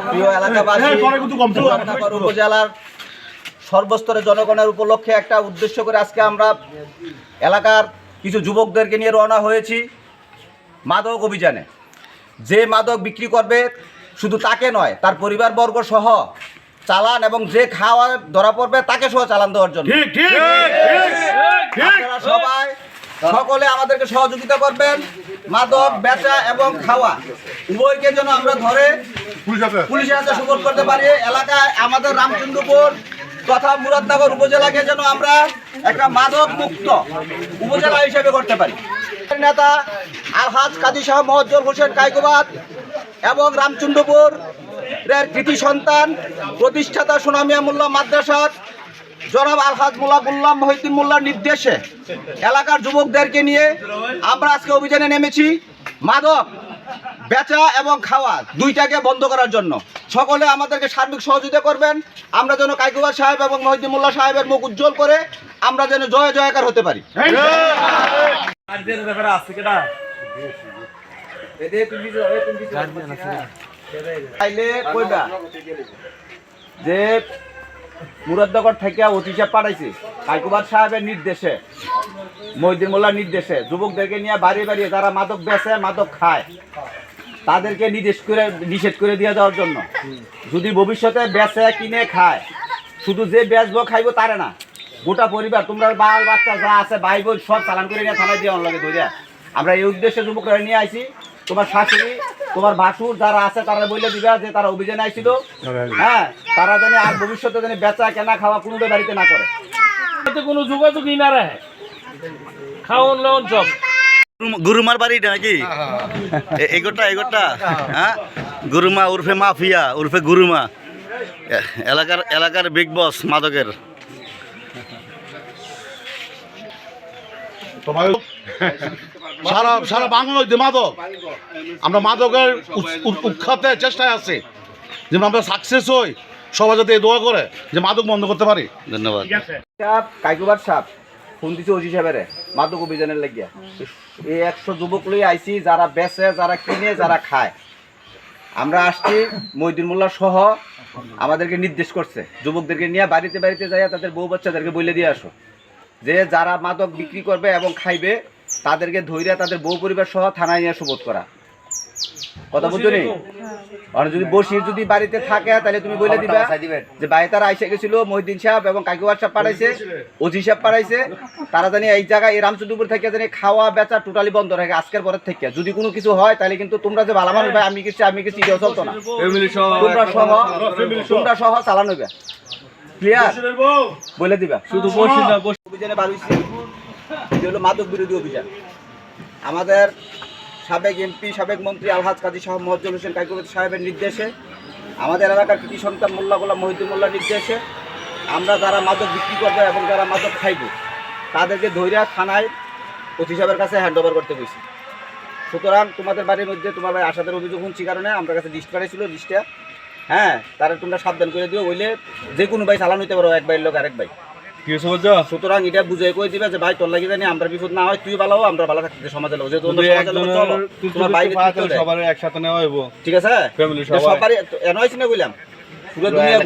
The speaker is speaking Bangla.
প্রিয় এলাকাবাসী, মুরাদনগর উপজেলার সর্বস্তরের জনগণের উপলক্ষে একটা উদ্দেশ্য করে আজকে আমরা এলাকার কিছু যুবকদেরকে নিয়ে রওনা হয়েছি মাদক অভিযানে। যে মাদক বিক্রি করবে শুধু তাকে নয়, তার পরিবারবর্গ সহ চালান, এবং যে খাওয়া ধরা পড়বে তাকে সহ চালান দেওয়ার জন্য। আপনারা সবাই সকলে আমাদেরকে সহযোগিতা করবেন। মাদক বেচা এবং খাওয়া উভয়কে যেন আমরা ধরে পুলিশের হাতে সুপর্দ করতে পারি। এলাকায় আমাদের রামচন্দ্রপুর তথা মুরাদনগর উপজেলাকে যেন আমরা একটা মাদক মুক্ত উপজেলা হিসেবে করতে পারি। নেতা আলহাজ কাজী শাহ মোয়াজ্জেম হোসেন কায়কোবাদ এবং রামচন্দ্রপুর এর কৃতি সন্তান প্রতিষ্ঠাতা সোনামিয়া মোল্লা মাদ্রাসার জনাব আলহাজ মোল্লা গুল্লাম মহিউদ্দিন মোল্লার নির্দেশে এলাকার যুবকদেরকে নিয়ে আমরা আজকে অভিযানে নেমেছি মাদক বেচা এবং খাওয়া দুইটাকে বন্ধ করার জন্য। সকলে আমাদেরকে সার্বিক সহযোগিতা করবেন, আমরা যেন কায়কোবাদ সাহেব এবং মহিউদ্দিন মোল্লা সাহেবের মুখ উজ্জ্বল করে আমরা যেন জয় জয়কার হতে পারি। যে মুরাদনগর থেকে ওসি সাহেব পাঠাইছে কায়কোবাদ সাহেবের নির্দেশে, মহিউদ্দিন মোল্লার নির্দেশে যুবকদেরকে নিয়ে বাড়ি বাড়ি যারা মাদক বেচে মাদক খায় তাদেরকে নিষেধ করে দিয়ে যাওয়ার জন্য। যদি ভবিষ্যতে বেচে কিনে খায়, শুধু যে বেচবো খাইবো তারে না, গোটা পরিবার তোমরা বাল বাচ্চা যা আছে ভাই বোন সব চালান করে নিয়ে থানায় দিয়ে লাগে ধরে। আমরা এই উদ্দেশ্যে যুবকরা নিয়ে আইছি। তোমার শাশুড়ি তোমার ভাসুর যারা আছে তারা বলে দিবা যে তারা অভিযানে আইছিল, হ্যাঁ, তারা জানি আর ভবিষ্যতে জানি বেচা কেনা খাওয়া কোনো বাড়িতে না করে, কোনো যোগাযোগই না রে খাওয়ান লাওন সব। গুরুমার বাড়িটা নাকি এগোটা হ্যাঁ, গুরুমা উর্ফে মাফিয়া উর্ফে গুরুমা, এলাকার বিগ বস মাদকের। সারা বাংলায় মাদক, আমরা মাদকের উৎখাতে চেষ্টায় আছি, যেন আমরা সাকসেস হই। সবাই যাতে দোয়া করে যে মাদক বন্ধ করতে পারি। ধন্যবাদ। কায়কোবাদ সাহেব ফোন দিছে ওসি সাহেবের মাদক অভিযানের লাগিয়া। এই 100 যুবক লই আইছি, যারা বেচে, যারা কিনে, যারা খায়। আমরা আসছি মহিউদ্দিন মোল্লা সহ আমাদেরকে নির্দেশ করছে যুবকদেরকে নিয়ে বাড়িতে বাড়িতে যাইয়া তাদের বউ বাচ্চাদেরকে বলে দিয়ে আসো যে যারা মাদক বিক্রি করবে এবং খাইবে তাদেরকে ধৈর্য তাদের বউ পরিবার সহ থানায় নিয়ে সুবোধ করা। কথা বুঝছো নি? আর যদি বসি যদি বাড়িতে থাকে তাহলে তুমি বলে দিবা যে ভাই তারা আইসা গেছিল, মহিউদ্দিন সাহেব এবং কায়কোবাদ সাহেব পাঠাইছে, ওসি সাহেব পাঠাইছে, তারা জানি এই জায়গায় এই রামচন্দ্রপুর থেকে জানি খাওয়া বেচা টোটালি বন্ধ রাখে আজকের পরের থেকে। যদি কোনো কিছু হয় তাহলে কিন্তু তোমরা যে ভালো মানুষ ভাই আমি কিছু এটাও চলতো না, তোমরা সহ চালানো হবে। ক্লিয়ার বলে দিবা। শুধু অভিযানে বার হইছে, এটা হলো মাদক বিরোধী অভিযান। আমাদের সাবেক এমপি সাবেক মন্ত্রী আলহাজ কাজী শাহ মোয়াজ্জেম হোসেন কায়কোবাদ সাহেবের নির্দেশে, আমাদের এলাকার কৃতি সন্তান মোল্লা গোলাম মহিউদ্দিন মোল্লার নির্দেশে আমরা যারা মাদক বিক্রি করবে এবং যারা মাদক খাইব তাদেরকে ধৈর্য থানায় ওসি সাহেবের কাছে হ্যান্ড ওভার করতে গেছি। সুতরাং তোমাদের বাড়ির মধ্যে তোমার ভাই আসাদের অভিযোগ শুনছি কারণে আমার কাছে লিস্ট পাঠাইছিল, লিস্টে হ্যাঁ তারা তোমরা সাবধান করে দিও, বললে যে কোনো ভাই চালান হইতে পারো, এক ভাইয়ের লোক আরেক ভাই। সুতরাং এটা বুঝাই করে দিবে যে ভাই তোর লাগি জানি আমরা বিপদ না হয়, তুই ভালো হো আমরা ভালো থাকতে সমাজের লোক, যেহেতু তোমার বাইরে একসাথে নেওয়া হইব, ঠিক আছে? সবারই এনআইসি না বললাম পুরো দুনিয়া